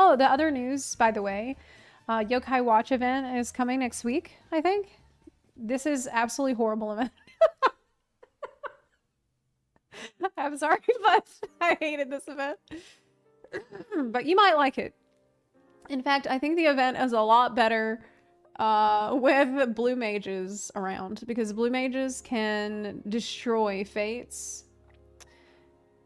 Oh, the other news, by the way, Yokai Watch event is coming next week, I think. This is absolutely horrible event. I'm sorry, but I hated this event. But you might like it. In fact, I think the event is a lot better with blue mages around, because blue mages can destroy fates.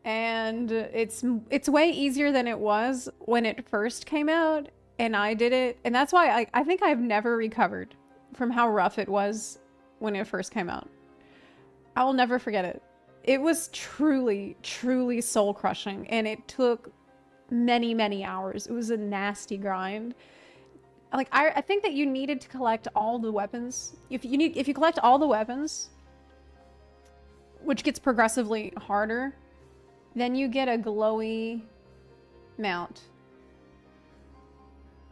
And it's way easier than it was when it first came out, and I did it, and that's why I think I've never recovered from how rough it was when it first came out. I will never forget it. It was truly, truly soul crushing, and it took many, many hours. It was a nasty grind. Like, I think that you needed to collect all the weapons. If you collect all the weapons, which gets progressively harder, then you get a glowy mount.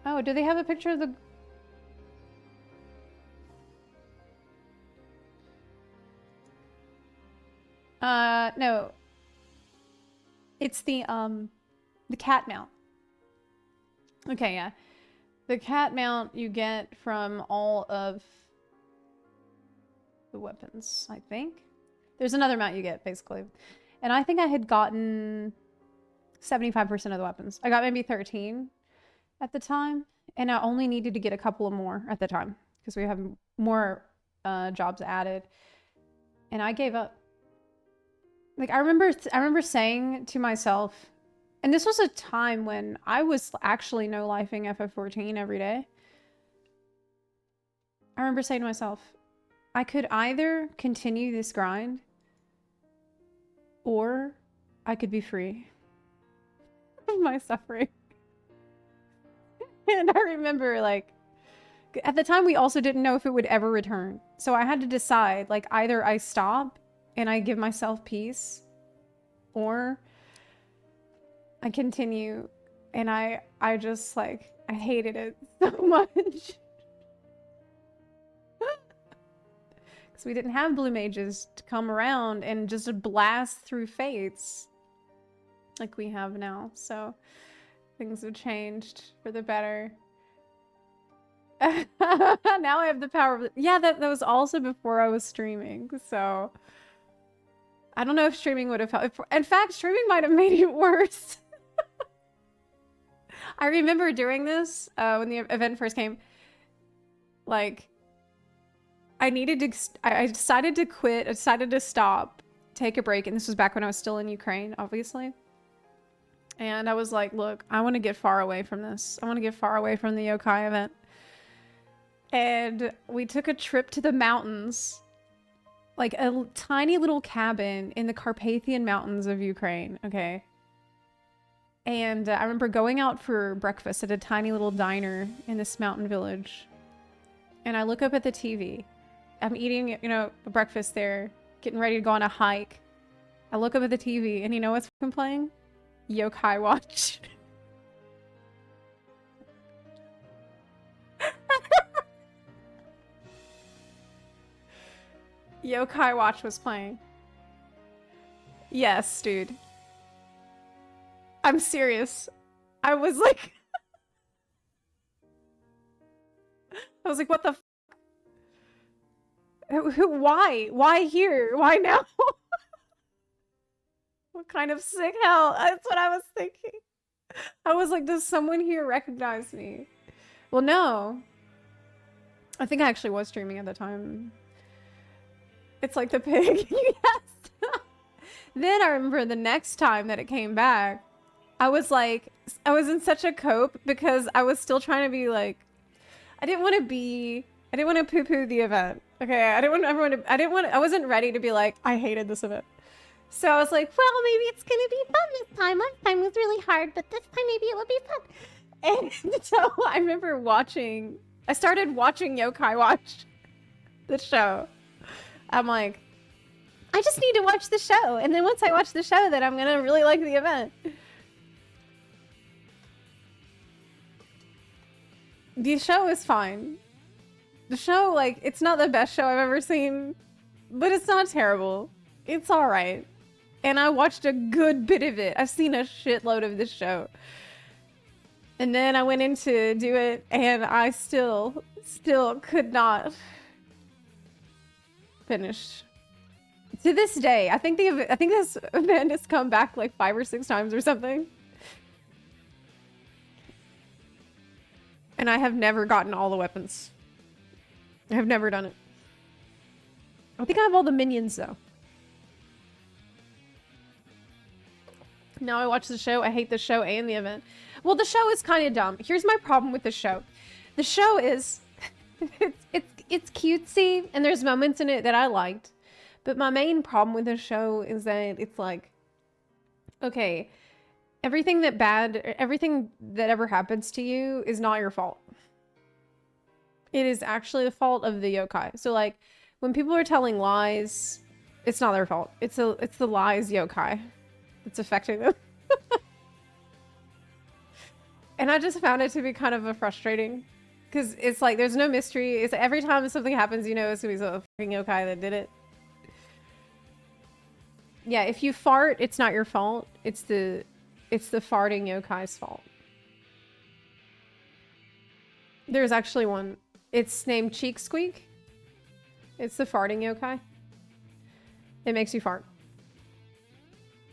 Oh, do they have a picture of the... No. It's the cat mount. Okay, yeah. The cat mount you get from all of the weapons, I think. There's another mount you get, basically. And I think I had gotten 75% of the weapons. I got maybe 13 at the time, and I only needed to get a couple of more at the time because we have more jobs added. And I gave up. Like, I remember saying to myself, and this was a time when I was actually no-lifing FF14 every day. I remember saying to myself, I could either continue this grind or I could be free of my suffering. And I remember, like, at the time we also didn't know if it would ever return. So I had to decide, like, either I stop and I give myself peace, or I continue, and I just, like, I hated it so much. Because we didn't have blue mages to come around and just blast through fates like we have now. So things have changed for the better. Now I have the power of... Yeah, that was also before I was streaming, so... I don't know if streaming would have helped. In fact, streaming might have made it worse. I remember doing this when the event first came. Like, I decided to quit. I decided to stop, take a break. And this was back when I was still in Ukraine, obviously. And I was like, look, I want to get far away from this. I want to get far away from the yokai event. And we took a trip to the mountains. Like a tiny little cabin in the Carpathian Mountains of Ukraine, okay? And I remember going out for breakfast at a tiny little diner in this mountain village. And I look up at the TV. I'm eating, you know, breakfast there, getting ready to go on a hike. I look up at the TV, and you know what's fucking playing? Yokai Watch. Yokai Watch was playing. Yes, dude. I'm serious. I was like... I was like, what the f... Why? Why here? Why now? What kind of sick hell? That's what I was thinking. I was like, does someone here recognize me? Well, no. I think I actually was streaming at the time. It's like the pig. Yes. Then I remember the next time that it came back, I was like, I was in such a cope because I was still trying to be like, I didn't want to poo-poo the event. Okay, I wasn't ready to be like, I hated this event. So I was like, well, maybe it's gonna be fun this time. Last time was really hard, but this time maybe it will be fun. And so I remember I started watching Yokai Watch, the show. I'm like, I just need to watch the show. And then once I watch the show, then I'm going to really like the event. The show is fine. The show, like, it's not the best show I've ever seen, but it's not terrible. It's all right. And I watched a good bit of it. I've seen a shitload of this show. And then I went in to do it, and I still could not finish. To this day, I think this event has come back like 5 or 6 times or something. And I have never gotten all the weapons. I have never done it. I think I have all the minions though. Now I watch the show. I hate the show and the event. Well, the show is kind of dumb. Here's my problem with the show. The show is it's cutesy and there's moments in it that I liked. But my main problem with the show is that it's like, okay, everything that ever happens to you is not your fault. It is actually the fault of the yokai. So like when people are telling lies, it's not their fault. It's the lies yokai that's affecting them. And I just found it to be kind of a frustrating because it's like there's no mystery. It's every time something happens, you know it's gonna be a fucking yokai that did it. Yeah, if you fart, it's not your fault. It's the farting yokai's fault. There's actually one. It's named Cheek Squeak. It's the farting yokai. It makes you fart.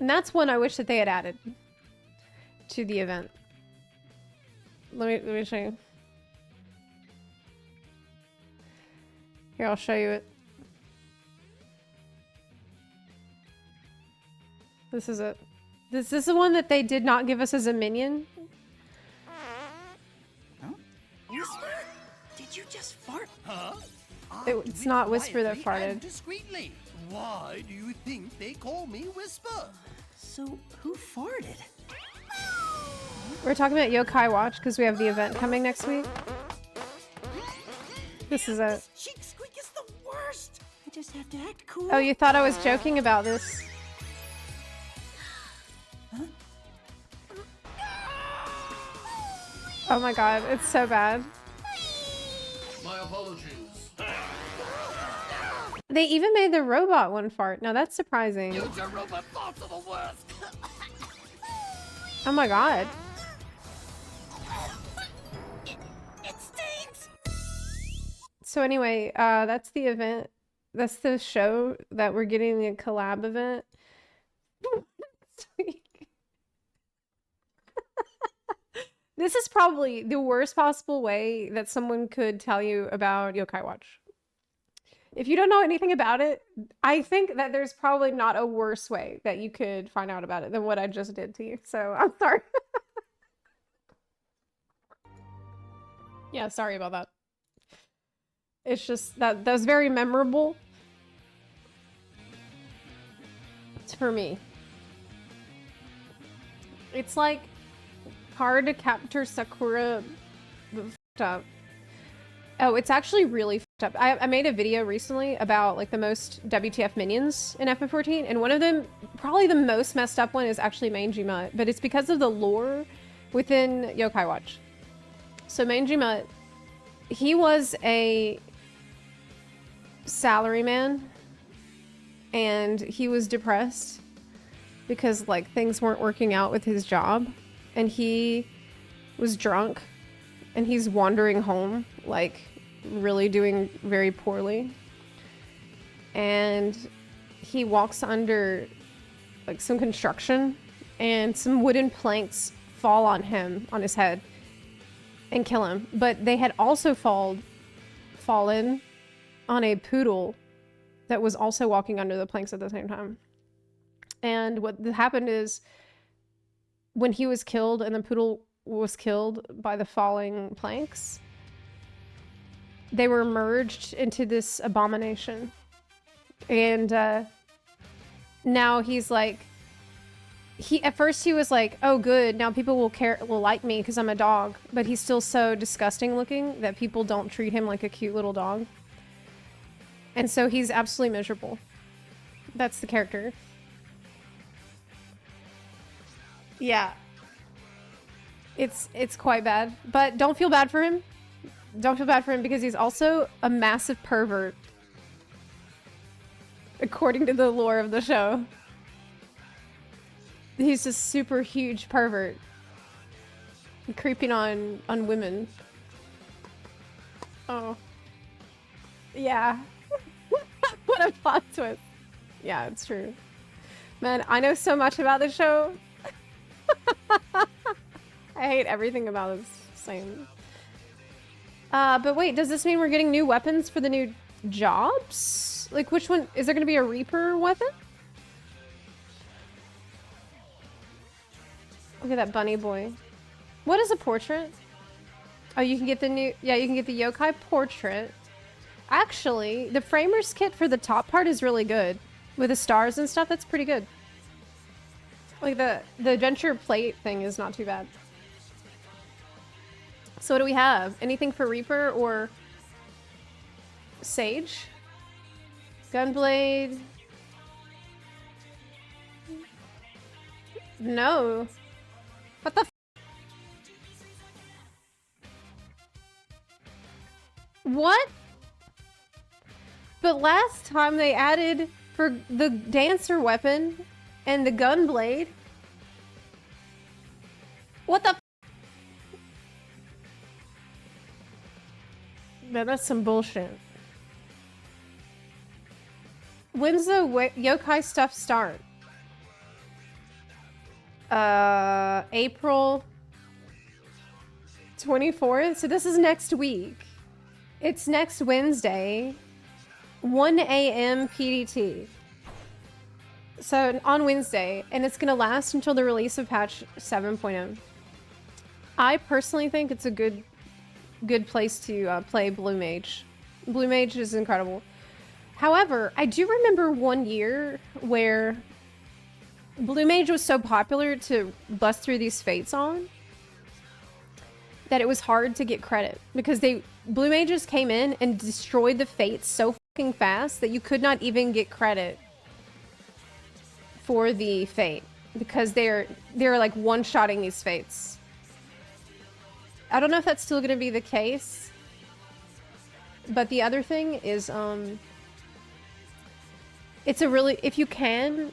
And that's one I wish that they had added to the event. Let me show you. Here, I'll show you it. This is it. This is the one that they did not give us as a minion. Huh? Whisper? Did you just fart? Huh? It's not Whisper that farted. Discreetly. Why do you think they call me Whisper? So, who farted? We're talking about Yokai Watch because we have the event coming next week. This is it. Cheek Squeak is the worst. I just have to act cool. Oh, you thought I was joking about this? Huh? Oh my god, it's so bad. My apologies. They even made the robot one fart. Now that's surprising. Yoga robot farts are the worst. Oh my god. It stinks. So anyway, that's the event. That's the show that we're getting, the collab event. This is probably the worst possible way that someone could tell you about Yokai Watch. If you don't know anything about it, I think that there's probably not a worse way that you could find out about it than what I just did to you. So I'm sorry. Yeah, sorry about that. It's just that was very memorable. It's for me. It's like hard to capture Sakura fucked up. Oh, it's actually really fucked up. I made a video recently about like the most WTF minions in FF14, and one of them, probably the most messed up one, is actually Mangy Mutt, but it's because of the lore within Yokai Watch. So Mangy Mutt, he was a salaryman, and he was depressed because like things weren't working out with his job, and he was drunk, and he's wandering home like really doing very poorly, and he walks under like some construction, and some wooden planks fall on him, on his head, and kill him. But they had also fallen on a poodle that was also walking under the planks at the same time. And what happened is, when he was killed and the poodle was killed by the falling planks, they were merged into this abomination. And now he's like, at first he was like, oh good, now people will like me because I'm a dog, but he's still so disgusting looking that people don't treat him like a cute little dog. And so he's absolutely miserable. That's the character. Yeah. It's quite bad, but don't feel bad for him. Don't feel bad for him because he's also a massive pervert, according to the lore of the show. He's a super huge pervert. Creeping on women. Oh. Yeah. What a plot twist. Yeah, it's true. Man, I know so much about the show. I hate everything about this same. But wait, does this mean we're getting new weapons for the new jobs? Like, which one? Is there going to be a Reaper weapon? Look at that bunny boy. What is a portrait? Oh, you can get the new... Yeah, you can get the yokai portrait. Actually, the framers kit for the top part is really good. With the stars and stuff, that's pretty good. Like, the adventure plate thing is not too bad. So what do we have? Anything for Reaper or... Sage? Gunblade? No. What the f- What? But last time they added for the dancer weapon and the gunblade. What the f- Man, that's some bullshit. When's the yokai stuff start? April 24th. So this is next week. It's next Wednesday, 1 a.m. PDT. So on Wednesday, and it's gonna last until the release of patch 7.0. I personally think it's a good place to play Blue Mage. Blue Mage is incredible. However, I do remember one year where Blue Mage was so popular to bust through these fates on that it was hard to get credit because Blue Mages came in and destroyed the fates so fucking fast that you could not even get credit for the fate because they're like one-shotting these fates. I don't know if that's still going to be the case, but the other thing is it's a really, if you can,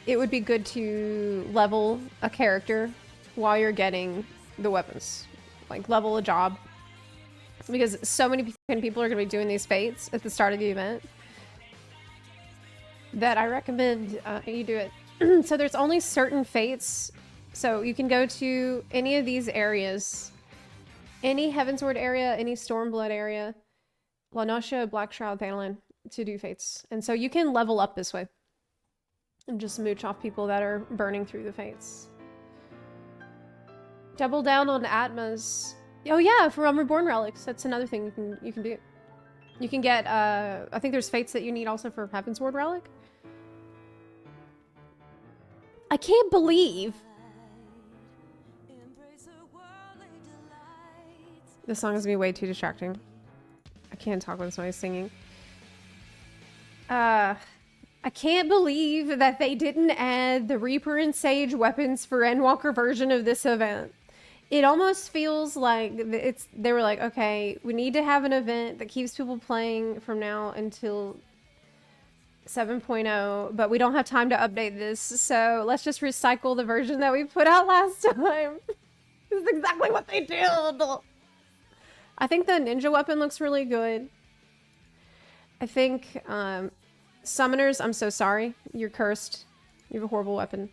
it would be good to level a character while you're getting the weapons. Like, level a job. Because so many people are going to be doing these fates at the start of the event that I recommend you do it. So there's only certain fates. So you can go to any of these areas. Any Heavensward area, any Stormblood area, La Noche, Black Shroud, Thanalan, to do fates. And so you can level up this way. And just mooch off people that are burning through the fates. Double down on Atmas. Oh yeah, for Realm Reborn relics. That's another thing you can do. You can get, I think there's fates that you need also for Heavensward relic. I can't believe this song is gonna be way too distracting. I can't talk when somebody's singing. I can't believe that they didn't add the Reaper and Sage weapons for Endwalker version of this event. It almost feels like they were like, okay, we need to have an event that keeps people playing from now until 7.0, but we don't have time to update this, so let's just recycle the version that we put out last time. This is exactly what they did. I think the ninja weapon looks really good. I think summoners, I'm so sorry. You're cursed. You have a horrible weapon.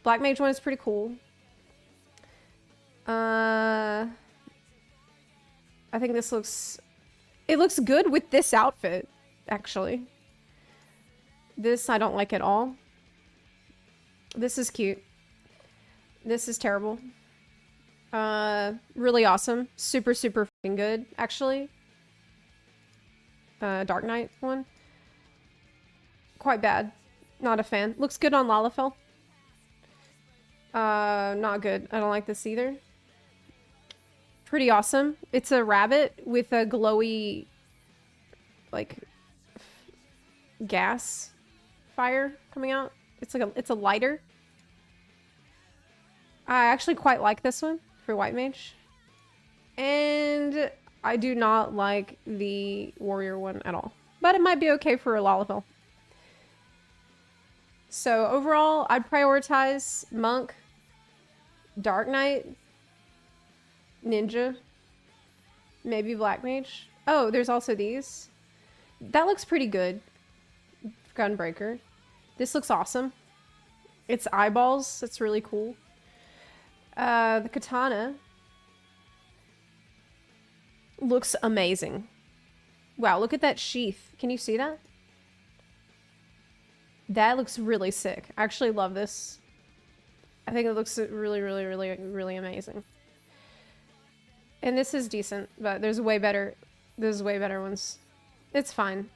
Black Mage one is pretty cool. I think this looks... It looks good with this outfit, actually. This I don't like at all. This is cute. This is terrible. Really awesome. Super, super fucking good, actually. Dark Knight one. Quite bad. Not a fan. Looks good on Lalafell. Not good. I don't like this either. Pretty awesome. It's a rabbit with a glowy, like, gas fire coming out. It's like it's a lighter. I actually quite like this one for White Mage. And I do not like the warrior one at all. But it might be okay for a Lalafell. So overall, I'd prioritize Monk Dark Knight, Ninja, maybe Black Mage. Oh, there's also these. That looks pretty good. Gunbreaker. This looks awesome. It's eyeballs. That's really cool. The katana looks amazing. Wow, look at that sheath. Can you see that? That looks really sick. I actually love this. I think it looks really, really, really, really amazing. And this is decent, but there's way better ones. It's fine.